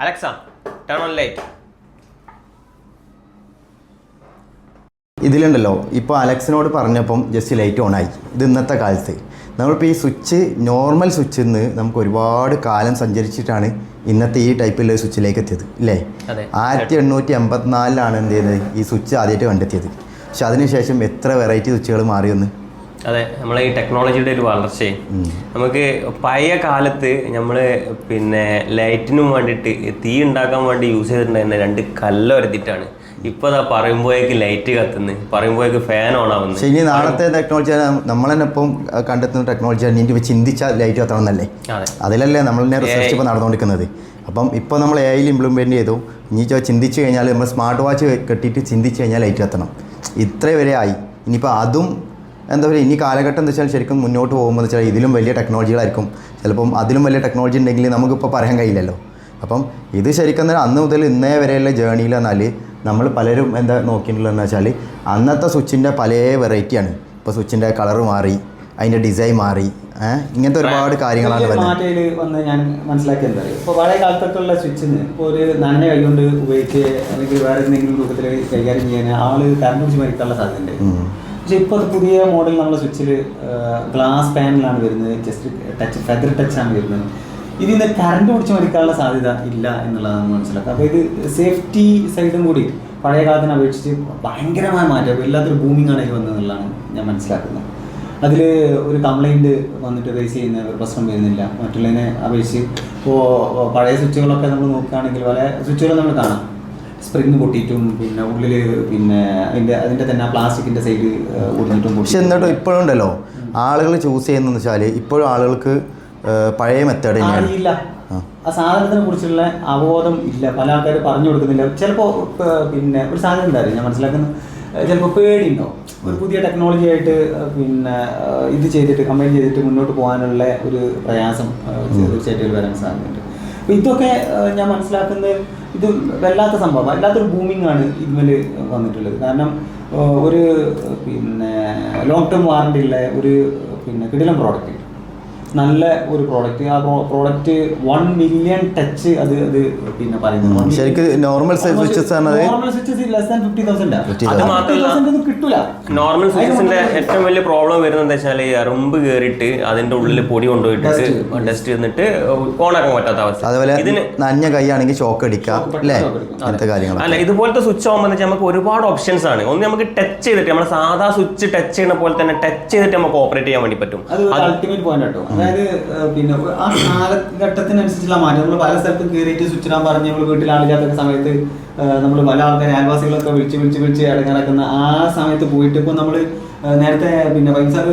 Alexa, turn on light. ഇതിലുണ്ടല്ലോ ഇപ്പോൾ അലക്സിനോട് പറഞ്ഞപ്പം just light on ആയി. ഇത് ഇന്നത്തെ കാലത്ത് നമ്മളിപ്പോൾ ഈ സ്വിച്ച് നോർമൽ സ്വിച്ചിൽ നിന്ന് നമുക്ക് ഒരുപാട് കാലം സഞ്ചരിച്ചിട്ടാണ് ഇന്നത്തെ ഈ ടൈപ്പിലുള്ള സ്വിച്ചിലേക്ക് എത്തിയത് ഇല്ലേ? 1884 എന്ത് ചെയ്തത് ഈ സ്വിച്ച് ആദ്യമായിട്ട് കണ്ടെത്തിയത്. പക്ഷെ അതിനുശേഷം എത്ര വെറൈറ്റി സ്വിച്ചുകൾ മാറിയൊന്ന്. അതെ, നമ്മളെ ഈ ടെക്നോളജിയുടെ ഒരു വളർച്ചയെ നമുക്ക് പഴയ കാലത്ത് നമ്മൾ ലൈറ്റിനും വേണ്ടിയിട്ട് തീ ഉണ്ടാക്കാൻ വേണ്ടി യൂസ് ചെയ്തിട്ടുണ്ടായിരുന്ന 2 കല്ല് വരുത്തിയിട്ടാണ്. ഇപ്പോൾ അതാ പറയുമ്പോഴേക്ക് ലൈറ്റ് കത്തുന്നു, പറയുമ്പോഴേക്ക് ഫാൻ ഓൺ ആവുന്നു. ഇനി നാളത്തെ ടെക്നോളജി നമ്മൾ തന്നെ ഇപ്പം കണ്ടെത്തുന്ന ടെക്നോളജിയാണ് ഇനി ചിന്തിച്ചാൽ ലൈറ്റ് കത്തണം എന്നല്ലേ? അതിലല്ലേ നമ്മൾ തന്നെ റിസർച്ച് ഇപ്പോൾ നടന്നുകൊണ്ടിരിക്കുന്നത്. അപ്പം ഇപ്പോൾ നമ്മൾ AI ഇംപ്ലിമെൻറ്റ് ചെയ്തു. ഇനി ചിന്തിച്ച് കഴിഞ്ഞാൽ നമ്മൾ സ്മാർട്ട് വാച്ച് കെട്ടിയിട്ട് ചിന്തിച്ച് കഴിഞ്ഞാൽ ലൈറ്റ് കത്തണം. ഇത്രേ വരെ ആയി. ഇനിയിപ്പോൾ അതും എന്താ പറയുക, ഇനി കാലഘട്ടം എന്താ വെച്ചാൽ ശരിക്കും മുന്നോട്ട് പോകുമ്പോൾ വെച്ചാൽ ഇതിലും വലിയ ടെക്നോളജികളായിരിക്കും. ചിലപ്പം അതിലും വലിയ ടെക്നോളജി ഉണ്ടെങ്കിൽ നമുക്കിപ്പോൾ പറയാൻ കഴിയില്ലല്ലോ. അപ്പം ഇത് ശരിക്കും അന്ന് മുതൽ ഇന്നേ വരെയുള്ള ജേണിയിൽ എന്നാൽ നമ്മൾ പലരും എന്താ നോക്കിയിട്ടുള്ളതെന്ന് വെച്ചാൽ അന്നത്തെ സ്വിച്ചിൻ്റെ പല വെറൈറ്റിയാണ്. ഇപ്പോൾ സ്വിച്ചിൻ്റെ കളറ് മാറി, അതിൻ്റെ ഡിസൈൻ മാറി, ഇങ്ങനത്തെ ഒരുപാട് കാര്യങ്ങളാണ് മാറ്റയിൽ വന്ന് ഞാൻ മനസ്സിലാക്കിയത്. ഇപ്പോൾ പഴയ കാലത്തൊക്കെയുള്ള സ്വിച്ചിന് ഇപ്പോൾ ഒരു നനഞ്ഞ കൈകൊണ്ട് ഉപയോഗിച്ച് അല്ലെങ്കിൽ വേറെ എന്തെങ്കിലും രൂപത്തിൽ കൈകാര്യം ചെയ്യാൻ ആൾ കറണ്ട് പിടിച്ച് മരിക്കാനുള്ള സാധ്യതയുണ്ട്. പക്ഷേ ഇപ്പോൾ പുതിയ മോഡൽ നമ്മുടെ സ്വിച്ചിൽ ഗ്ലാസ് പാനലാണ് വരുന്നത്, ജസ്റ്റ് ടച്ച് ഫെദർ ടച്ചാണ് വരുന്നത്. ഇതിൽ കറണ്ട് പിടിച്ച് മരിക്കാനുള്ള സാധ്യത ഇല്ല എന്നുള്ളതാണ് മനസ്സിലാക്കുക. അപ്പോൾ ഇത് സേഫ്റ്റി സൈഡും കൂടി പഴയ കാലത്തിനെ അപേക്ഷിച്ച് ഭയങ്കരമായ മാറ്റം, വല്ലാത്തൊരു ബൂമിംഗ് ആണ് ഇത് വന്നതെന്നുള്ളതാണ് ഞാൻ മനസ്സിലാക്കുന്നത്. അതിൽ ഒരു കംപ്ലൈൻറ്റ് വന്നിട്ട് റേസ് ചെയ്യുന്ന ഒരു പ്രശ്നം വരുന്നില്ല മറ്റുള്ളതിനെ അപേക്ഷിച്ച്. ഇപ്പോൾ പഴയ സ്വിച്ചുകളൊക്കെ നമ്മൾ നോക്കുകയാണെങ്കിൽ പല സ്വിച്ചുകൾ നമ്മൾ കാണാം സ്പ്രിങ് പൊട്ടിയിട്ടും ഉള്ളിൽ അതിൻ്റെ തന്നെ പ്ലാസ്റ്റിക്കിൻ്റെ സൈഡ് ഒടിഞ്ഞിട്ടും. പക്ഷെ എന്നിട്ടും ഇപ്പോഴും ഉണ്ടല്ലോ ആളുകൾ ചൂസ് ചെയ്യുന്നതെന്ന് വെച്ചാൽ ഇപ്പോഴും ആളുകൾക്ക് പഴയ മെത്തേഡ് അറിയില്ല, ആ സാധനത്തിനെ കുറിച്ചുള്ള അവബോധം ഇല്ല. പല ആൾക്കാർ പറഞ്ഞു കൊടുക്കുന്നില്ല. ചിലപ്പോൾ ഒരു സാധനം ഉണ്ടായിരുന്നു ഞാൻ മനസ്സിലാക്കുന്നത്, ചിലപ്പോൾ പേടിയുണ്ടോ ഒരു പുതിയ ടെക്നോളജി ആയിട്ട് ഇത് ചെയ്തിട്ട് കമ്പൈൻ ചെയ്തിട്ട് മുന്നോട്ട് പോകാനുള്ള ഒരു പ്രയാസം തീർച്ചയായിട്ടും വരാൻ സാധ്യതയുണ്ട്. അപ്പോൾ ഇതൊക്കെ ഞാൻ മനസ്സിലാക്കുന്നത് ഇത് വല്ലാത്ത സംഭവം, വല്ലാത്തൊരു ബൂമിംഗ് ആണ് ഇതിൽ വന്നിട്ടുള്ളത്. കാരണം ഒരു ലോങ് ടേം വാറണ്ടി ഉള്ള ഒരു കിടിലം പ്രോഡക്റ്റ്, നല്ല ഒരു പ്രോഡക്റ്റ്. ആ പ്രോഡക്റ്റ് 1 മില്യൺ ടച്ച് അത് പറയുന്നത് ശരിക്കും നോർമൽ സ്വിച്ചസ് ലെസ് ദാൻ 50,000. അത് മാത്രമല്ല കിട്ടൂല. നോർമൽ സ്വിച്ചസിന്റെ ഏറ്റവും വലിയ പ്രോബ്ലം വരുന്നത് എന്താ വെച്ചാൽ എറുമ്പ് കയറിയിട്ട് അതിന്റെ ഉള്ളിൽ പൊടി കൊണ്ടുപോയിട്ട് ഡസ്റ്റ് ചെയ്തിട്ട് ഓണാക്കാൻ പറ്റാത്ത അവസ്ഥ. അതുപോലെ ഇതിന് നനഞ്ഞ കൈയാണെങ്കിൽ ഷോക്ക് അടിക്കാം അല്ലേ, അങ്ങനത്തെ കാര്യങ്ങൾ. അല്ല, ഇതുപോലത്തെ സ്വിച്ച് ആകുമ്പോൾ വെച്ചാൽ നമുക്ക് ഒരുപാട് ഓപ്ഷൻസ് ആണ്. ഒന്ന് നമുക്ക് ടച്ച് ചെയ്തിട്ട് നമ്മൾ സാധാ സ്വിച്ച് ടച്ച് ചെയ്യുന്ന പോലെ തന്നെ ടച്ച് ചെയ്തിട്ട് നമുക്ക് ഓപ്പറേറ്റ് ചെയ്യാൻ വേണ്ടി പറ്റും. അത് അൾട്ടിമേറ്റ് പോയിന്റ് കേട്ടോ. അതായത് ആ കാലഘട്ടത്തിനനുസരിച്ചുള്ള മാറ്റം. നമ്മൾ പല സ്ഥലത്തും കയറിയിട്ട് സ്വിച്ച് ഇടാൻ പറഞ്ഞ് നമ്മൾ വീട്ടിൽ ആളില്ലാത്ത സമയത്ത് നമ്മൾ പല ആൾക്കാർ അയൽവാസികളൊക്കെ വിളിച്ച് ഇടങ്ങിറക്കുന്ന ആ സമയത്ത് പോയിട്ട് ഇപ്പോൾ നമ്മൾ നേരത്തെ വൈസാർ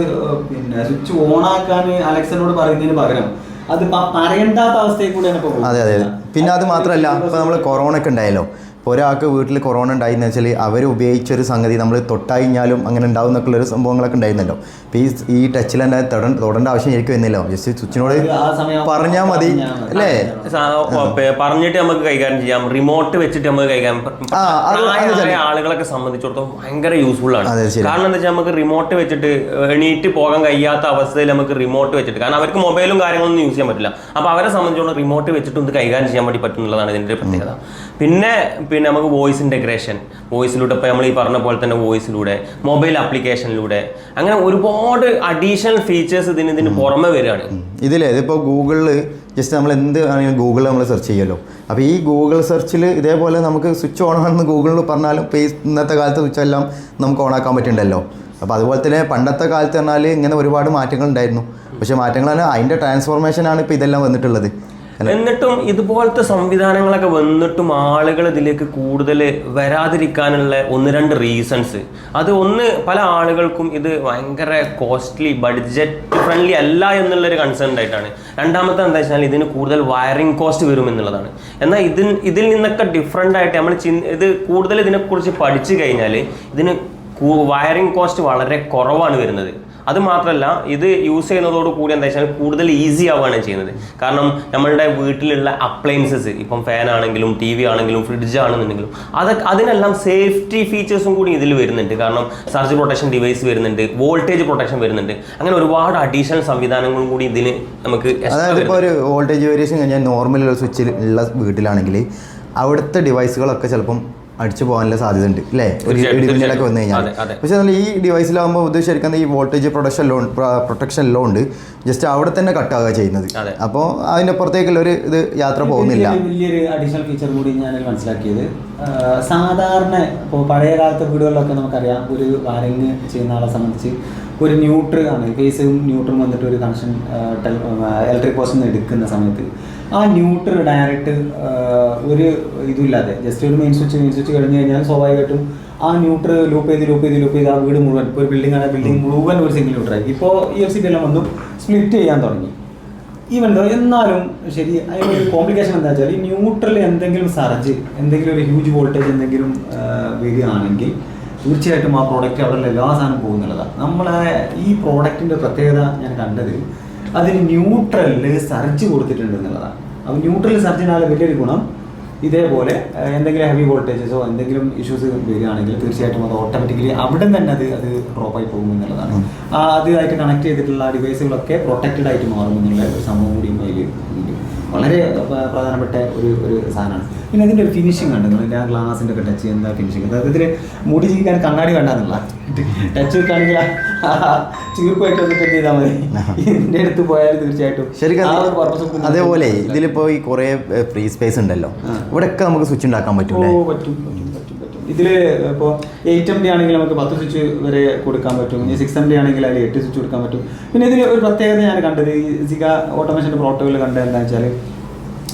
സ്വിച്ച് ഓണാക്കാൻ അലക്സനോട് പറയുന്നതിന് പകരം അത് പറയേണ്ടാത്ത അവസ്ഥയിൽ കൂടെയാണ് ഇപ്പോൾ. അതെ. പിന്നെ അത് മാത്രമല്ല, ഇപ്പോൾ നമ്മൾ കൊറോണ ഒക്കെ ഉണ്ടായല്ലോ. ഇപ്പോൾ ഒരാൾക്ക് വീട്ടിൽ കൊറോണ ഉണ്ടായിന്ന് വെച്ചാൽ അവർ ഉപയോഗിച്ചൊരു സംഗതി നമ്മൾ തൊട്ടഴിഞ്ഞാലും അങ്ങനെ ഉണ്ടാവും എന്നൊക്കെയുള്ളൊരു സംഭവങ്ങളൊക്കെ ഉണ്ടായിരുന്നല്ലോ. അപ്പോൾ ഈ ടച്ചിൽ തന്നെ തൊടേണ്ട ആവശ്യം ശരിക്കും വരുന്നില്ല. ജസ്റ്റ് സ്വിച്ചിനോട് പറഞ്ഞാൽ മതി അല്ലേ? പറഞ്ഞിട്ട് നമുക്ക് കൈകാര്യം ചെയ്യാം, റിമോട്ട് വെച്ചിട്ട് നമുക്ക് കൈകാര്യം. ആളുകളൊക്കെ സംബന്ധിച്ചിടത്തോളം ഭയങ്കര യൂസ്ഫുൾ ആണ്. കാരണം എന്താ വെച്ചാൽ നമുക്ക് റിമോട്ട് വെച്ചിട്ട് എണീറ്റ് പോകാൻ കഴിയാത്ത അവസ്ഥയിൽ നമുക്ക് റിമോട്ട് വെച്ചിട്ട്, കാരണം അവർക്ക് മൊബൈലും കാര്യങ്ങളൊന്നും യൂസ് ചെയ്യാൻ പറ്റില്ല. അപ്പോൾ അവരെ സംബന്ധിച്ചിടത്തോളം റിമോട്ട് വെച്ചിട്ട് ഒന്ന് കൈകാര്യം ചെയ്യാൻ വേണ്ടി പറ്റുന്നുള്ളതാണ് ഇതിൻ്റെ പ്രത്യേകത. പിന്നെ നമുക്ക് വോയിസ് ഇൻ്റഗ്രേഷൻ, വോയിസിലൂടെ ഇപ്പോൾ നമ്മൾ ഈ പറഞ്ഞ പോലെ തന്നെ വോയിസിലൂടെ, മൊബൈൽ ആപ്ലിക്കേഷനിലൂടെ, അങ്ങനെ ഒരുപാട് അഡീഷണൽ ഫീച്ചേഴ്സ് ഇതിന് പുറമെ വരികയാണ്. ഇതിപ്പോൾ ഗൂഗിളിൽ ജസ്റ്റ് നമ്മൾ എന്ത് ആണെങ്കിലും ഗൂഗിളിൽ നമ്മൾ സെർച്ച് ചെയ്യുമല്ലോ. അപ്പോൾ ഈ ഗൂഗിൾ സെർച്ചിൽ ഇതേപോലെ നമുക്ക് സ്വിച്ച് ഓൺ ആണെന്ന് ഗൂഗിളിൽ പറഞ്ഞാലും ഇപ്പോൾ ഇന്നത്തെ കാലത്ത് സ്വിച്ചെല്ലാം നമുക്ക് ഓണാക്കാൻ പറ്റുന്നുണ്ടല്ലോ. അപ്പോൾ അതുപോലെ തന്നെ പണ്ടത്തെ കാലത്ത് പറഞ്ഞാൽ ഇങ്ങനെ ഒരുപാട് മാറ്റങ്ങൾ ഉണ്ടായിരുന്നു. പക്ഷേ മാറ്റങ്ങളാണ് അതിൻ്റെ ട്രാൻസ്ഫോർമേഷനാണ് ഇപ്പോൾ ഇതെല്ലാം വന്നിട്ടുള്ളത്. എന്നിട്ടും ഇതുപോലത്തെ സംവിധാനങ്ങളൊക്കെ വന്നിട്ടും ആളുകൾ ഇതിലേക്ക് കൂടുതൽ വരാതിരിക്കാനുള്ള 1-2 റീസൺസ്. അത് ഒന്ന്, പല ആളുകൾക്കും ഇത് ഭയങ്കര കോസ്റ്റ്ലി, ബഡ്ജറ്റ് ഫ്രണ്ട്ലി അല്ല എന്നുള്ളൊരു കൺസേൺ ആയിട്ടാണ്. രണ്ടാമത്തെ എന്താ വെച്ചാൽ ഇതിന് കൂടുതൽ വയറിംഗ് കോസ്റ്റ് വരും എന്നുള്ളതാണ്. എന്നാൽ ഇതിൽ നിന്നൊക്കെ ഡിഫറെൻ്റ് ആയിട്ട് നമ്മൾ ഇത് കൂടുതൽ ഇതിനെക്കുറിച്ച് പഠിച്ചു കഴിഞ്ഞാൽ ഇതിന് വയറിംഗ് കോസ്റ്റ് വളരെ കുറവാണ് വരുന്നത്. അത് മാത്രമല്ല ഇത് യൂസ് ചെയ്യുന്നതോട് കൂടി എന്താ വെച്ചാൽ കൂടുതൽ ഈസി ആവുകയാണ് ചെയ്യുന്നത്. കാരണം നമ്മളുടെ വീട്ടിലുള്ള അപ്ലയൻസസ് ഇപ്പം ഫാൻ ആണെങ്കിലും TV ആണെങ്കിലും ഫ്രിഡ്ജ് ആണെന്നുണ്ടെങ്കിലും അതിനെല്ലാം സേഫ്റ്റി ഫീച്ചേഴ്സും കൂടി ഇതിൽ വരുന്നുണ്ട്. കാരണം സർജ് പ്രൊട്ടക്ഷൻ ഡിവൈസ് വരുന്നുണ്ട്, വോൾട്ടേജ് പ്രൊട്ടക്ഷൻ വരുന്നുണ്ട്, അങ്ങനെ ഒരുപാട് അഡീഷണൽ സംവിധാനങ്ങളും കൂടി ഇതിന് നമുക്ക്. അതായത് ഇപ്പോൾ ഒരു വോൾട്ടേജ് വേരിയേഷൻ കഴിഞ്ഞാൽ നോർമൽ സ്വിച്ചിൽ ഉള്ള വീട്ടിലാണെങ്കിൽ അവിടുത്തെ ഡിവൈസുകളൊക്കെ ചിലപ്പം അടിച്ചു പോകാനുള്ള സാധ്യത ഉണ്ട് അല്ലേ, ഒരു ഇടിമിന്നലൊക്കെ വന്നു കഴിഞ്ഞാൽ. പക്ഷേ ഈ ഡിവൈസിലാകുമ്പോൾ ഇത് ശരിക്കും ഈ വോൾട്ടേജ് പ്രൊട്ടക്ഷൻ എല്ലാം ഉണ്ട്, ജസ്റ്റ് അവിടെ തന്നെ കട്ടാവുക ചെയ്യുന്നത്. അപ്പോൾ അതിൻ്റെ പുറത്തേക്കുള്ള ഒരു ഇത് യാത്ര പോകുന്നില്ല. വലിയൊരു അഡീഷണൽ ഫീച്ചർ കൂടി ഞാൻ മനസ്സിലാക്കിയത്, സാധാരണ ഇപ്പോൾ പഴയ കാലത്തെ വീടുകളിലൊക്കെ നമുക്കറിയാം ഒരു വയറിങ് ചെയ്യുന്ന ആളെ സംബന്ധിച്ച് ഒരു ന്യൂട്രൽ ആണ്, ഫേസും ന്യൂട്രലും വന്നിട്ട് ഒരു കണക്ഷൻ ഇലക്ട്രിക് പോസ്റ്റിൽ നിന്ന് എടുക്കുന്ന സമയത്ത് ആ ന്യൂട്രൽ ഡയറക്റ്റ് ഒരു ഇതുമില്ലാതെ ജസ്റ്റ് ഒരു മെയിൻ സ്വിച്ച് കഴിഞ്ഞ് കഴിഞ്ഞാൽ സ്വാഭാവികമായിട്ടും ആ ന്യൂട്രൽ ലൂപ്പ് ചെയ്ത് ആ വീട് മുഴുവൻ, ഇപ്പോൾ ഒരു ബിൽഡിംഗ് ആണ്, ബിൽഡിംഗ് മുഴുവൻ ഒരു സിംഗിൾ ന്യൂട്രായി. ഇപ്പോൾ EFCT എല്ലാം വന്നു സ്പ്ലിറ്റ് ചെയ്യാൻ തുടങ്ങി. ഈവൻ എന്നാലും ശരി, അതിനൊരു കോംപ്ലിക്കേഷൻ എന്താ വെച്ചാൽ ഈ ന്യൂട്രൽ എന്തെങ്കിലും സർജ്, എന്തെങ്കിലും ഒരു ഹ്യൂജ് വോൾട്ടേജ് എന്തെങ്കിലും വരികയാണെങ്കിൽ തീർച്ചയായിട്ടും ആ പ്രോഡക്റ്റ് അവിടെ എല്ലാ സാധനം പോകുന്നുള്ളതാണ്. നമ്മളെ ഈ പ്രോഡക്റ്റിൻ്റെ പ്രത്യേകത ഞാൻ കണ്ടത് അതിന് ന്യൂട്രലിൽ സർജ് കൊടുത്തിട്ടുണ്ട് എന്നുള്ളതാണ്. അപ്പോൾ ന്യൂട്രൽ സർജിനാലെ വലിയൊരു ഗുണം ഇതേപോലെ എന്തെങ്കിലും ഹെവി വോൾട്ടേജസോ എന്തെങ്കിലും ഇഷ്യൂസ് വരികയാണെങ്കിൽ തീർച്ചയായിട്ടും അത് ഓട്ടോമാറ്റിക്കലി അവിടെ തന്നെ അത് ഡ്രോപ്പായി പോകും എന്നുള്ളതാണ്. അതുമായിട്ട് കണക്ട് ചെയ്തിട്ടുള്ള ഡിവൈസുകളൊക്കെ പ്രൊട്ടക്റ്റഡ് ആയിട്ട് മാറും എന്നുള്ള ഒരു സംഭവം കൂടി അതിൽ ഉണ്ട്. വളരെ പ്രധാനപ്പെട്ട ഒരു സാധനമാണ്. പിന്നെ അതിൻ്റെ ഒരു ഫിനിഷിംഗ് ഉണ്ട്, അതിൻ്റെ ആ ഗ്ലാസിൻ്റെ ഒക്കെ ടച്ച് ചെയ്യുന്ന ഫിനിഷിംഗ്. അതായത് ഇതിൽ മുടി ജീവിക്കാൻ കണ്ണാടി വേണ്ടെന്നുള്ള ടച്ച് വെക്കുകയാണെങ്കിൽ ചീർപ്പായിട്ട് വന്നിട്ട് എന്ത് ചെയ്താൽ മതി, ഇതിൻ്റെ അടുത്ത് പോയാൽ തീർച്ചയായിട്ടും ശരിക്കും. അതേപോലെ ഇതിലിപ്പോൾ ഈ കുറേ ഫ്രീ സ്പേസ് ഉണ്ടല്ലോ, ഇവിടെയൊക്കെ നമുക്ക് സ്വിച്ച് ഉണ്ടാക്കാൻ പറ്റും. പറ്റും. ഇതിൽ ഇപ്പോൾ 8MD ആണെങ്കിൽ നമുക്ക് 10 സ്വിച്ച് വരെ കൊടുക്കാൻ പറ്റും. ഇനി 6MD ആണെങ്കിൽ അതിൽ 8 സ്വിച്ച് കൊടുക്കാൻ പറ്റും. പിന്നെ ഇതിൽ ഒരു പ്രത്യേകത ഞാൻ കണ്ടത്, ഈ സിഗ ഓട്ടോമേഷൻ്റെ പ്രോട്ടോകോൾ കണ്ടത് എന്താണെന്ന് വെച്ചാൽ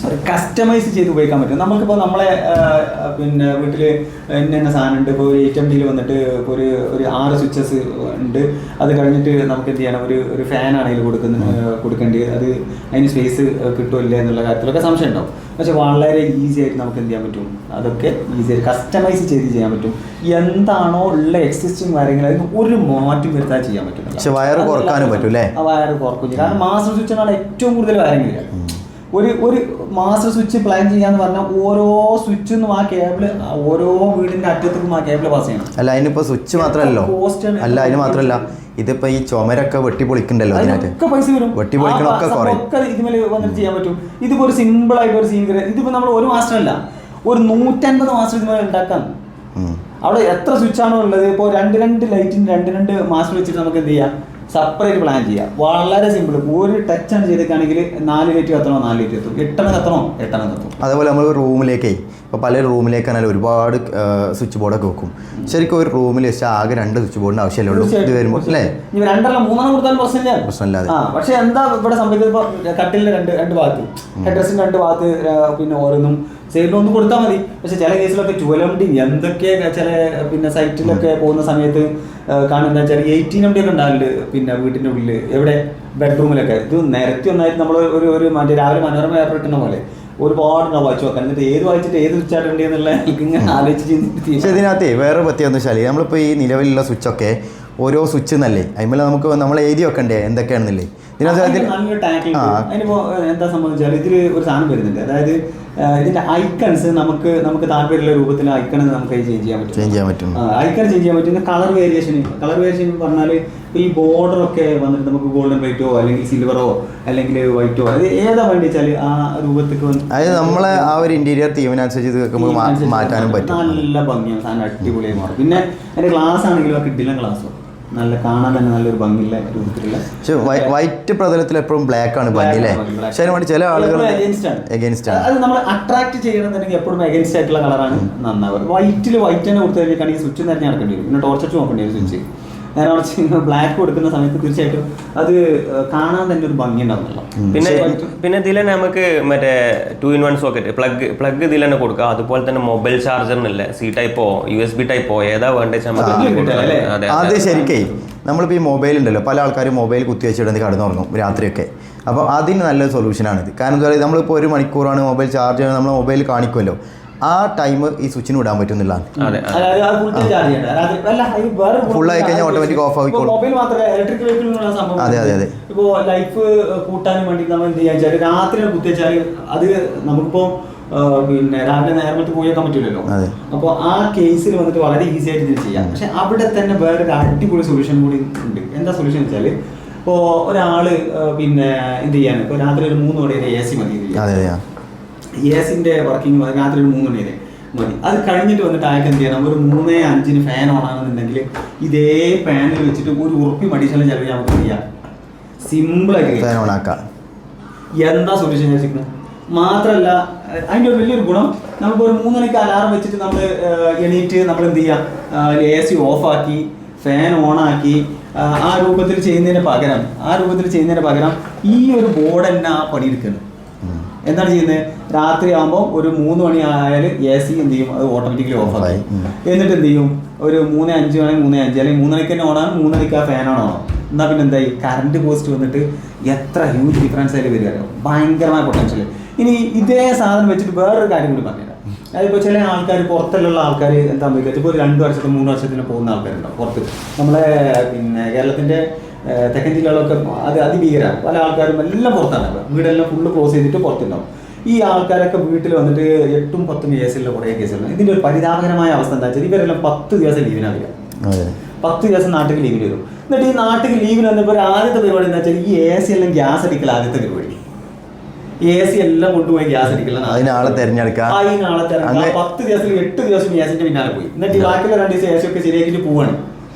ഒരു കസ്റ്റമൈസ് ചെയ്ത് ഉപയോഗിക്കാൻ പറ്റും. നമുക്കിപ്പോൾ നമ്മളെ പിന്നെ വീട്ടിൽ ഇന്ന സാധനം ഉണ്ട്, ഇപ്പോൾ 8MD വന്നിട്ട് ഇപ്പോൾ ഒരു 6 സ്വിച്ചസ് ഉണ്ട്. അത് കഴിഞ്ഞിട്ട് നമുക്ക് എന്ത് ചെയ്യണം, ഒരു ഫാനാണെങ്കിൽ കൊടുക്കേണ്ടി, അത് അതിന് സ്പേസ് കിട്ടുമില്ല എന്നുള്ള കാര്യത്തിലൊക്കെ സംശയം ഉണ്ടാവും. പക്ഷെ വളരെ ഈസി ആയിട്ട് നമുക്ക് എന്ത് ചെയ്യാൻ പറ്റും, അതൊക്കെ ഈസി ആയിട്ട് കസ്റ്റമൈസ് ചെയ്ത് ചെയ്യാൻ പറ്റും. എന്താണോ ഉള്ള എക്സിസ്റ്റിംഗ് വയറിങ്ങിൽ അതിന് ഒരു മാറ്റം വരുത്താൻ ചെയ്യാൻ പറ്റും. പക്ഷെ വയറ് കുറക്കാനും പറ്റും അല്ലേ? ആ വയറ് കുറക്കും. കാരണം മാസ്റ്റർ സ്വിച്ചിനാണ് ഏറ്റവും കൂടുതൽ വയറിങ്ങില്ല. ഒരു മാസ്റ്റർ സ്വിച്ച് പ്ലാൻ ചെയ്യാന്ന് പറഞ്ഞാൽ ഓരോ സ്വിച്ചിൽ നിന്നും ആ കേബിള് ഓരോ വീടിന്റെ അറ്റത്തും ആ കേബിള് പാസ് ചെയ്യണം. അല്ല, അതിനിപ്പോ സ്വിച്ച് മാത്രമല്ലോ, അല്ല അതിന് മാത്രമല്ല, ഇതിപ്പോ ഈ ചുമരൊക്കെ വെട്ടിപ്പൊളിക്കണ്ടല്ലോ, അതിനൊക്കെ പൈസ വരും, വെട്ടിപ്പൊളിക്കണൊക്കെ ഇതുമേൽ വന്നിട്ട് ചെയ്യാൻ പറ്റും. ഇതിപ്പോ ഒരു സിമ്പിൾ ആയിട്ട് ഒരു സീൻ, ഇതിപ്പോ നമ്മൾ ഒരു മാസ്റ്റർ അല്ല, ഒരു 150 മാസ്റ്റർ ഇതുപോലെ ഉണ്ടാക്കാം. അവിടെ എത്ര സ്വിച്ചാണോ ഉള്ളത്, ഇപ്പോൾ രണ്ട് ലൈറ്റിന് രണ്ട് മാസ്റ്റർ വെച്ചിട്ട് നമുക്ക് എന്ത് ചെയ്യാം, സെപ്പറേറ്റ് പ്ലാൻ ചെയ്യാം. വളരെ സിമ്പിൾ. ഒരു ടച്ചാണ് ചെയ്തേക്കാണെങ്കിൽ 4 ലൈറ്റ് കത്തണോ 4 ലൈറ്റ് കത്തും, 8 കത്തണോ 8 കത്തും. അതേപോലെ നമ്മൾ റൂമിലേക്കേ, ഇപ്പോൾ പല റൂമിലേക്കാണെങ്കിൽ ഒരുപാട് സ്വിച്ച് ബോർഡൊക്കെ വെക്കും. ശരിക്കും ഒരു റൂമിൽ വെച്ചാൽ ആകെ 2 സ്വിച്ച് ബോർഡിന് ആവശ്യമല്ലേ ഉള്ളൂ ഇത് വരുമ്പോൾ അല്ലേ? 2 3 കൊടുത്താലും പ്രശ്നമില്ല. പക്ഷെ എന്താ ഇവിടെ സംഭവിച്ചത്, ഇപ്പോൾ കട്ടിലിന്റെ രണ്ട് ഭാഗത്ത്, ഹെഡ്രസിന്റെ 2 ഭാഗത്ത് പിന്നെ ഓരോന്നും സൈഡിലൊന്നും കൊടുത്താൽ മതി. പക്ഷെ ചില കേസിലൊക്കെ 12MD എന്തൊക്കെ ചില പിന്നെ സൈറ്റിലൊക്കെ പോകുന്ന സമയത്ത് കാണുന്ന വെച്ചാൽ 18MD ഒക്കെ ഉണ്ടാവില്ല പിന്നെ വീട്ടിൻ്റെ ഉള്ളിൽ, എവിടെ ബെഡ്റൂമിലൊക്കെ. ഇത് നിരത്തി ഒന്നായിട്ട് നമ്മൾ ഒരു മറ്റേ രാവിലെ മനോരമ പേപ്പർ കിട്ടുന്ന പോലെ ഒരുപാട് വായിച്ചു വെക്കാൻ, എന്നിട്ട് ഏത് വായിച്ചിട്ട് ഏത് സ്വിച്ചായിട്ടുണ്ട് എന്നുള്ള ഇങ്ങനെ ആലോചിച്ച്. പക്ഷേ ഇതിനകത്ത് വേറെ പ്രത്യേകത വെച്ചാൽ നമ്മളിപ്പോൾ ഈ നിലവിലുള്ള സ്വിച്ചൊക്കെ ഓരോ സ്വിച്ച് എന്നല്ലേ, അതിന്മേൽ നമുക്ക് നമ്മൾ എഴുതി വെക്കണ്ടേ എന്തൊക്കെയാണെന്നില്ലേ? നല്ലൊരു ടാക്കിംഗ്. അതിനിപ്പോൾ എന്താ സംബന്ധിച്ചാൽ ഇതിൽ ഒരു സാധനം വരുന്നുണ്ട്, അതായത് ഇതിന്റെ ഐക്കൺസ് നമുക്ക് താല്പര്യമുള്ള രൂപത്തിൽ ഐക്കൺ നമുക്ക് ചേഞ്ച് ചെയ്യാൻ പറ്റും. ഐക്കൺ ചേഞ്ച് ചെയ്യാൻ പറ്റും. കളർ വേരിയേഷൻ പറഞ്ഞാൽ ഈ ബോർഡറൊക്കെ വന്നിട്ട് നമുക്ക് ഗോൾഡൻ വൈറ്റോ അല്ലെങ്കിൽ സിൽവറോ അല്ലെങ്കിൽ വൈറ്റോ, അത് ഏതാ വേണ്ടി വെച്ചാൽ ആ രൂപത്തേക്ക് അതായത് നമ്മളെ ആ ഒരു ഇന്റീരിയർ തീമിനനുസരിച്ച് മാറ്റാനും പറ്റും. നല്ല ഭംഗിയാണ് സാധനം, അടിപൊളിയായി മാറും. പിന്നെ അതിന്റെ ഗ്ലാസ് ആണെങ്കിലും കിട്ടില്ല ഗ്ലാസ്, നല്ല കാണാൻ തന്നെ നല്ലൊരു ഭംഗിയുള്ള രൂപത്തിലുള്ള. പക്ഷെ വൈറ്റ് പ്രതലത്തിൽ എപ്പോഴും ബ്ലാക്ക് ആണ് ഭംഗി അല്ലേ? പക്ഷേ ചില ആളുകൾ എഗെയിൻസ്റ്റ് ആണ്. അത് നമ്മൾ അട്രാക്ട് ചെയ്യണമെന്നുണ്ടെങ്കിൽ എപ്പോഴും എഗെയിൻസ്റ്റ് ആയിട്ടുള്ള കളറാണ് നന്നാവുക. വൈറ്റിൽ വൈറ്റ് തന്നെ കൊടുത്തു കഴിഞ്ഞാൽ സ്വിച്ച് നിറഞ്ഞ് നടക്കേണ്ടി വരും, പിന്നെ ടോർച്ച് നോക്കേണ്ടി വരും സ്വിച്ച്. നേരെ മറിച്ച് ബ്ലാക്ക് കൊടുക്കുന്ന സമയത്ത് തീർച്ചയായിട്ടും അത് കാണാൻ തന്നെ ഒരു ഭംഗി ഉണ്ടാവുന്നല്ലോ. പിന്നെ ഇതിൽ തന്നെ നമുക്ക് മറ്റേ 2-in-1 സോക്കറ്റ് പ്ലഗ് ഇതിൽ തന്നെ കൊടുക്കുക. അതുപോലെ തന്നെ മൊബൈൽ ചാർജറിനല്ലേ, C ടൈപ്പോ USB ടൈപ്പോ ഏതാ വേണ്ടത് അത് ശരിക്കേ. നമ്മളിപ്പോൾ ഈ മൊബൈൽ ഉണ്ടല്ലോ, പല ആൾക്കാരും മൊബൈൽ കുത്തി വെച്ചിട്ട് കടന്നുറങ്ങും രാത്രിയൊക്കെ. അപ്പോൾ അതിന് നല്ലൊരു സൊല്യൂഷനാണിത്. കാരണം എന്താ പറയുക, നമ്മളിപ്പോൾ 1 മണിക്കൂറാണ് മൊബൈൽ ചാർജ് ചെയ്യണം, നമ്മൾ മൊബൈൽ കാണിക്കുമല്ലോ. ആ ടൈം ഈ സ്വിച്ചിന് വിടാൻ പറ്റുന്നില്ലാണ്. ഫുൾ ആയി കഴിഞ്ഞാൽ ഓട്ടോമാറ്റിക് ഓഫ് ആയിക്കോളും. മൊബൈൽ മാത്രമല്ല, ഇലക്ട്രിക് വെഹിക്കിളിനുള്ള സംഭവം. അതെ അതെ അതെ. ഇപ്പോൾ ലൈഫ് കൂട്ടാനും വേണ്ടി നമ്മൾ എന്ത് ചെയ്യാന്ന് വെച്ചാൽ രാത്രി കുത്തിവെച്ചാൽ അത് നമുക്കിപ്പോൾ പിന്നെ രാവിലെ നേരത്തെ പോയി വെക്കാൻ പറ്റില്ലല്ലോ. അപ്പോൾ ആ കേസിൽ വന്നിട്ട് വളരെ ഈസി ആയിട്ട് ഇത് ചെയ്യാം. പക്ഷെ അവിടെ തന്നെ വേറൊരു അടിപൊളി സൊല്യൂഷൻ കൂടി ഉണ്ട്. എന്താ സൊല്യൂഷൻ വെച്ചാൽ, ഇപ്പോൾ ഒരാള് പിന്നെ എന്ത് ചെയ്യാൻ, ഇപ്പോൾ രാത്രി ഒരു 3 മണി വരെ AC മതി. AC-ന്റെ വർക്കിംഗ് രാത്രി ഒരു 3 മണി വരെ മതി. അത് കഴിഞ്ഞിട്ട് വന്നിട്ട് അയാൾക്ക് എന്ത് ചെയ്യണം, ഒരു 3:05 ഫാൻ ഓൺ ആണെന്നുണ്ടെങ്കിൽ ഇതേ ഫാനിൽ വെച്ചിട്ട് ഒരു ഉറുപ്പി അഡീഷണൽ ചെലവ് നമുക്ക് ചെയ്യാം. സിമ്പിളായിട്ട് ഫാൻ ഓൺ ആക്കാം. എന്താ സൊല്യൂഷൻ വെച്ചിരിക്കുന്നത്? മാത്രമല്ല അതിൻ്റെ ഒരു വലിയൊരു ഗുണം, നമുക്ക് ഒരു 3 മണിക്ക് അലാറം വെച്ചിട്ട് നമ്മൾ എണീറ്റ് നമ്മൾ എന്ത് ചെയ്യാം, AC ഓഫാക്കി ഫാൻ ഓണാക്കി ആ രൂപത്തിൽ ചെയ്യുന്നതിന് പകരം ഈ ഒരു ബോർഡ് തന്നെ ആ പണിയെടുക്കണം. എന്താണ് ചെയ്യുന്നത്, രാത്രി ആകുമ്പോൾ ഒരു 3 മണി ആയാൽ AC എന്ത് ചെയ്യും, അത് ഓട്ടോമാറ്റിക്കലി ഓഫായി. എന്നിട്ട് എന്ത് ചെയ്യും, ഒരു 3:05 ആണെങ്കിൽ 3:05, അല്ലെങ്കിൽ 3 മണിക്ക് തന്നെ ഓണാണ്, 3 മണിക്ക് ആ ഫാൻ ഓണോ. എന്നാൽ പിന്നെ എന്തായി, കറണ്ട് കോസ്റ്റ് വന്നിട്ട് എത്ര ഹ്യൂജ് ഡിഫറൻസ് ആയിട്ട് വരിക, ഭയങ്കരമായ പൊട്ടൻഷ്യൽ. ഇനി ഇതേ സാധനം വെച്ചിട്ട് വേറൊരു കാര്യം കൂടി പറഞ്ഞുതരാം. അതിപ്പോൾ ചില ആൾക്കാർ, പുറത്തുള്ള ആൾക്കാർ എന്താ പറയുക, ഇപ്പോൾ ഒരു 2 വർഷത്തിന് 3 വർഷത്തിന് പോകുന്ന ആൾക്കാരുണ്ടാവും പുറത്ത്. നമ്മളെ പിന്നെ കേരളത്തിൻ്റെ തെക്കൻ ജില്ലകളൊക്കെ അത് അതിഭീകരമാണ്. പല ആൾക്കാരും എല്ലാം പുറത്താണ്, വീടെല്ലാം ഫുള്ള് ക്ലോസ് ചെയ്തിട്ട് പുറത്തുണ്ടാവും. ഈ ആൾക്കാരൊക്കെ വീട്ടിൽ വന്നിട്ട് 8ഉം 10ഉം കേസുള്ള കുറേ കേസുകളുണ്ട്. ഇതിൻ്റെ ഒരു പരിതാപകരമായ അവസ്ഥ എന്താ വെച്ചാൽ, ഇവരെല്ലാം 10 ദിവസം ലീവിനാണ് വരിക. 10 ദിവസം നാട്ടിൽ ലീവിന് വരും. എന്നിട്ട് ഈ നാട്ടിൽ ലീവിന് വന്നപ്പോൾ ആദ്യത്തെ പരിപാടി എന്താ വെച്ചാൽ, ഈ AC എല്ലാം ഗ്യാസ് അടിക്കൽ ആദ്യത്തെ പരിപാടി. AC എല്ലാം കൊണ്ടുപോയി ഗ്യാസ് അടിക്കല, അതിനാളെ തെരഞ്ഞെടുക്കാം. 10 ദിവസം 8 ദിവസം ഗ്യാസിന്റെ പിന്നാലെ പോയി. എന്നിട്ട് ബാക്കിയുള്ള 2 ദിവസം AC ഒക്കെ ശരിയാക്കിയിട്ട് പോവാണ്,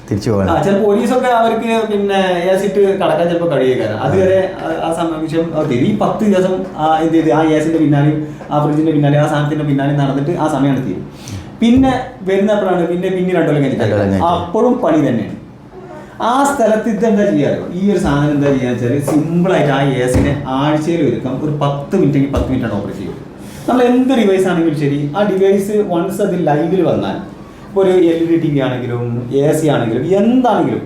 തിരിച്ചു പോകാൻ. ചിലപ്പോൾ പോലീസൊക്കെ അവർക്ക് പിന്നെ AC ഇട്ട് കടക്കാൻ ചിലപ്പോൾ കഴിയുകയാണ്. അതുവരെ ആ സമയം ഈ 10 ദിവസം എന്ത് ചെയ്ത് ആ AC-ന്റെ പിന്നാലെയും ആ ഫ്രിഡ്ജിന്റെ പിന്നാലെ ആ സാധനത്തിന്റെ പിന്നാലെ നടന്നിട്ട് ആ സമയമാണ് തീരും. പിന്നെ വരുന്നപ്പോഴാണ് പിന്നെ 2 കൊല്ലം കഴിഞ്ഞിട്ട് അപ്പോഴും പണി തന്നെയാണ്. ആ സ്ഥലത്ത് ഇതെന്താ ചെയ്യാറോ, ഈ ഒരു സാധനം എന്താ ചെയ്യാന്ന് വെച്ചാൽ, സിമ്പിളായിട്ട് ആ AC-നെ ആഴ്ചയിൽ ഒരുക്കാം. ഒരു 10 മിനിറ്റെങ്കിൽ 10 മിനിറ്റാണ് ഓപ്പറേറ്റ് ചെയ്യും. നമ്മൾ എന്ത് ഡിവൈസ് ആണെങ്കിലും ശരി, ആ ഡിവൈസ് വൺസ് അത് ലൈവിൽ വന്നാൽ, ഇപ്പോൾ ഒരു LED TV ആണെങ്കിലും AC ആണെങ്കിലും എന്താണെങ്കിലും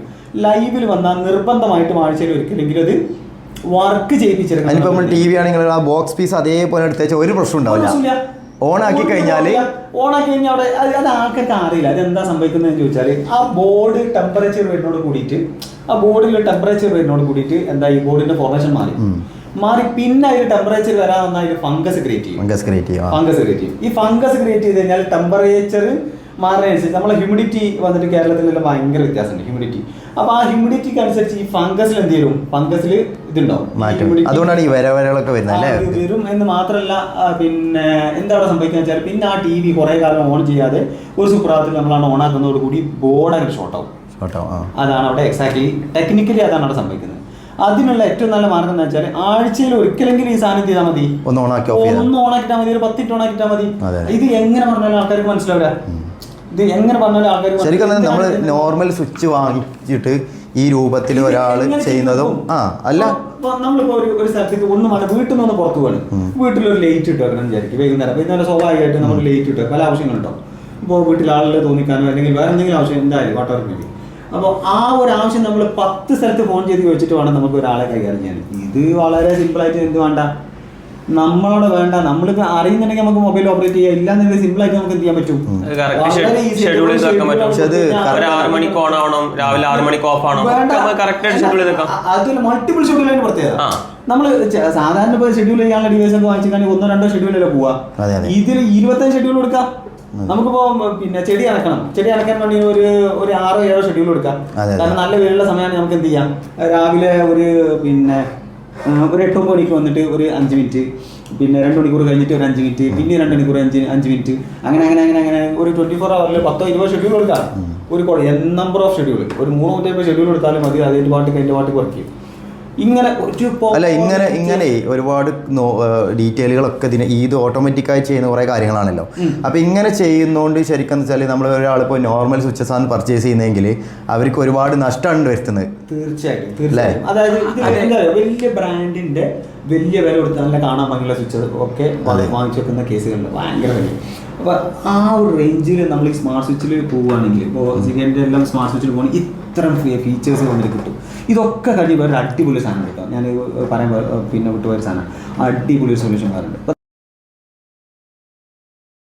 ലൈവിൽ വന്നാൽ നിർബന്ധമായിട്ടും ആഴ്ചയിൽ ഒരിക്കലെങ്കിലും അത് വർക്ക് ചെയ്യിപ്പിച്ചെടുക്കണം. അതിപ്പോൾ നമ്മൾ TV ആണെങ്കിൽ ആ ബോക്സ് പീസ് അതേപോലെ എടുത്തേച്ച ഒരു പ്രശ്നം ഉണ്ടാവില്ല. ഓണാക്കി കഴിഞ്ഞാൽ അവിടെ അത് ആൾക്കാർക്ക് അറിയില്ല അതെന്താ സംഭവിക്കുന്നതെന്ന് ചോദിച്ചാൽ, ആ ബോർഡ് ടെമ്പറേച്ചർ വരുന്നോട് കൂടിയിട്ട് എന്താ ഈ ബോർഡിന്റെ ഫോർമേഷൻ മാറി പിന്നെ അതിൽ ടെമ്പറേച്ചർ വരാൻ വന്നാൽ അതിൽ ഫംഗസ് ക്രിയേറ്റ് ചെയ്യും. ഈ ഫംഗസ് ക്രിയേറ്റ് ചെയ്ത് കഴിഞ്ഞാൽ ടെമ്പറേച്ചർ മാറുന്നതനുസരിച്ച് നമ്മളെ ഹ്യൂമിഡിറ്റി വന്നിട്ട് കേരളത്തിലെല്ലാം ഭയങ്കര വ്യത്യാസമുണ്ട് ഹ്യൂമിഡിറ്റി. അപ്പോൾ ആ ഹ്യൂമിഡിറ്റിക്ക് അനുസരിച്ച് ഈ ഫംഗസിൽ എന്ത് ചെയ്യും, ഫംഗസിൽ ഇതുണ്ടാവും, അതുകൊണ്ടാണ് ഈ വരവരകളൊക്കെ വരും. എന്ന് മാത്രമല്ല പിന്നെ എന്താ അവിടെ സംഭവിക്കുക വെച്ചാൽ, പിന്നെ ആ TV കുറേ കാലം ഓൺ ചെയ്യാതെ ഒരു സുപ്രഭാതത്തിൽ നമ്മളാണ് ഓൺ ആക്കുന്നതോട് കൂടി ബോർഡ് ഷോർട്ട് ആവും. അതാണ് അവിടെ എക്സാക്ട്ലി ടെക്നിക്കലി അതാണ് അവിടെ സംഭവിക്കുന്നത്. അതിനുള്ള ഏറ്റവും നല്ല മാർഗം എന്ന് വെച്ചാൽ, ആഴ്ചയിൽ ഒരിക്കലെങ്കിലും ഈ സാധനം ചെയ്താൽ മതി, ഒന്ന് ഓണാക്കിട്ടാൽ മതി, ഒരു 10 മിനിറ്റ് ഓണാക്കിട്ടാൽ മതി. ഇത് എങ്ങനെ പറഞ്ഞാലും ആൾക്കാർക്ക് മനസ്സിലാവില്ല. ശരിക്കും നമ്മൾ നോർമൽ സ്വിച്ച് വാങ്ങിച്ചിട്ട് ഈ രൂപത്തിൽ ഒരാൾ ചെയ്യുന്നതും അല്ല. നമ്മളിപ്പോ ഒരു സ്ഥലത്തേക്ക് ഒന്നും വേണ്ട, വീട്ടിൽ നിന്ന് പുറത്തു പോകണം, വീട്ടിലൊരു ലൈറ്റ് ഇട്ട് വെക്കണം വിചാരിക്കും. വൈകുന്നേരം സ്വാഭാവികമായിട്ട് നമ്മൾ ലൈറ്റ് ഇട്ട് പല ആവശ്യങ്ങളുണ്ടാവും. ഇപ്പോൾ വീട്ടിൽ ആളുകളെ തോന്നിക്കാനോ അല്ലെങ്കിൽ വേറെ എന്തെങ്കിലും ആവശ്യം എന്തായാലും വാട്ടവർക്ക് വേണ്ടി. അപ്പോൾ ആ ഒരു ആവശ്യം നമ്മൾ 10 സ്ഥലത്ത് ഫോൺ ചെയ്ത് ചോദിച്ചിട്ട് വേണം നമുക്ക് ഒരാളെ കൈകാര്യം ചെയ്യാൻ. ഇത് വളരെ സിമ്പിളായിട്ട് എന്ത് വേണ്ട, നമ്മളോട് വേണ്ട, നമ്മളിപ്പോൾ അറിയുന്നുണ്ടെങ്കിൽ നമുക്ക് മൊബൈൽ ഓപ്പറേറ്റ് ചെയ്യാം. ഇല്ലാന്നുണ്ടെങ്കിൽ സിമ്പിൾ ആയിട്ട് നമുക്ക് എന്ത് ചെയ്യാൻ പറ്റും, അതിൽ മൾട്ടിപ്പിൾ ഷെഡ്യൂളിന് പ്രത്യേകത. നമ്മൾ സാധാരണ ഇപ്പോൾ ഷെഡ്യൂൾ ചെയ്യാനുള്ള ഡിവൈസ് ഒക്കെ വാങ്ങിച്ചിട്ടാണെങ്കിൽ 1 or 2 ഷെഡ്യൂളല്ലേ പോവാ. ഇതിൽ 25 ഷെഡ്യൂൾ കൊടുക്കാം. നമുക്കിപ്പോ പിന്നെ ചെടി അടക്കാൻ വേണ്ടി ഒരു 6 or 7 ഷെഡ്യൂൾ കൊടുക്കാം. കാരണം നല്ല വെയിലുള്ള സമയമാണ്. നമുക്ക് എന്ത് ചെയ്യാം, രാവിലെ ഒരു 8-9 മണിക്ക് വന്നിട്ട് ഒരു 5 മിനിറ്റ്, പിന്നെ 2 മണിക്കൂർ കഴിഞ്ഞിട്ട് ഒരു 5 മിനിറ്റ്, പിന്നെ 2 മണിക്കൂർ 5 മിനിറ്റ്, അങ്ങനെ ഒരു 24 hours 10-20 ഷെഡ്യൂൾ കൊടുക്കാം. ഒരു നമ്പർ ഓഫ് ഷെഡ്യൂൾ, ഒരു 3 ഷെഡ്യൂൾ കൊടുത്താലും മതി. അതിൻ്റെ പാട്ട് വർക്ക് ചെയ്യും. ഇങ്ങനെ ഒരുപാട് ഡീറ്റെയിലുകളൊക്കെ ഇത് ഓട്ടോമാറ്റിക്കായി ചെയ്യുന്ന കുറേ കാര്യങ്ങളാണല്ലോ. അപ്പോൾ ഇങ്ങനെ ചെയ്യുന്നതുകൊണ്ട് ശരിക്കും എന്ന് വെച്ചാൽ, നമ്മൾ ഒരാളിപ്പോൾ നോർമൽ സ്വിച്ചസ് ആണ് പർച്ചേസ് ചെയ്യുന്നതെങ്കിൽ അവർക്ക് ഒരുപാട് നഷ്ടമാണ് വരുത്തുന്നത്. തീർച്ചയായിട്ടും. അതായത് വലിയ ബ്രാൻഡിന്റെ വലിയ വില കൊടുത്ത് നല്ല കാണാൻ ഭംഗിയുള്ള സ്വിച്ചസ് ഒക്കെ വാങ്ങിച്ചു വെക്കുന്ന കേസുകളുണ്ട്, ഭയങ്കര വലിയ. അപ്പോൾ ആ ഒരു റേഞ്ചിൽ നമ്മൾ ഈ സ്മാർട്ട് സ്വിച്ചിൽ പോവുകയാണെങ്കിൽ, ഇപ്പോൾ സിഗിൻ്റെ എല്ലാം സ്മാർട്ട് സ്വിച്ചിൽ പോകുകയാണെങ്കിൽ ഇത്തരം ഫീച്ചേഴ്സ് വന്നിട്ട് കിട്ടും. ഇതൊക്കെ കഴിഞ്ഞ് വേറെ അടിപൊളി സാധനം കിട്ടും. ഞാൻ പറയാൻ പിന്നെ വിട്ടുപോയ സാധനം, അടിപൊളി സൊല്യൂഷൻ വരുന്നുണ്ട്.